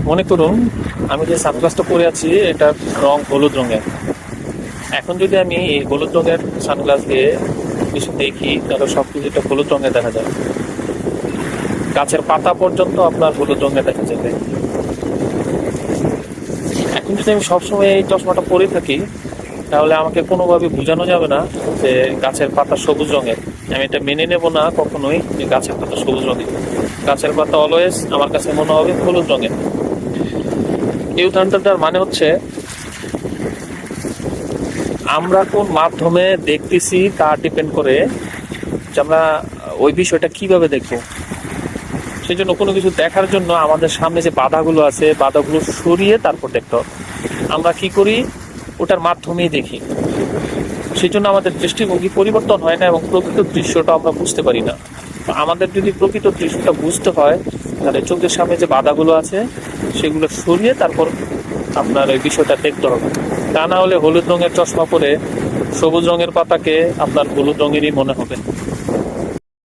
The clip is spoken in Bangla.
মনে করুন আমি যে সানগ্লাসটা পরে আছি এটার রং হলুদ রঙের। এখন যদি আমি এই হলুদ রঙের সানগ্লাস দিয়ে কিছু দেখি তাহলে সব কিছু এটা হলুদ রঙের দেখা যায়। গাছের পাতা পর্যন্ত আপনার হলুদ রঙের দেখা যাবে। এখন যদি আমি সবসময় এই চশমাটা পরে থাকি তাহলে আমাকে কোনোভাবে বোঝানো যাবে না যে গাছের পাতা সবুজ রঙের। আমি এটা মেনে নেব না কখনোই যে গাছের পাতা সবুজ রঙের। গাছের পাতা অলওয়েজ আমার কাছে মনে হবে হলুদ রঙের। এই উদাহরণটার মানে হচ্ছে আমরা কোন মাধ্যমে দেখতেছি তা ডিপেন্ড করে যে আমরা ওই বিষয়টা কিভাবে দেখবো। সেই জন্য কোনো কিছু দেখার জন্য আমাদের সামনে যে বাধাগুলো আছে বাধাগুলো সরিয়ে তারপর দেখতে হবে। আমরা কি করি ওটার মাধ্যমেই দেখি, সেই জন্য আমাদের দৃষ্টিভঙ্গি পরিবর্তন হয় না এবং প্রকৃত দৃশ্যটা আমরা বুঝতে পারি না। আমাদের যদি প্রকৃত দৃশ্যটা বুঝতে হয় তাহলে চোখের সামনে যে বাধাগুলো আছে সেগুলো সরিয়ে তারপর আপনার ওই বিষয়টা দেখতে হবে। তা না হলে হলুদ রঙের চশমা পরে সবুজ রঙের পাতাকে আপনার হলুদ রঙেরই মনে হবে।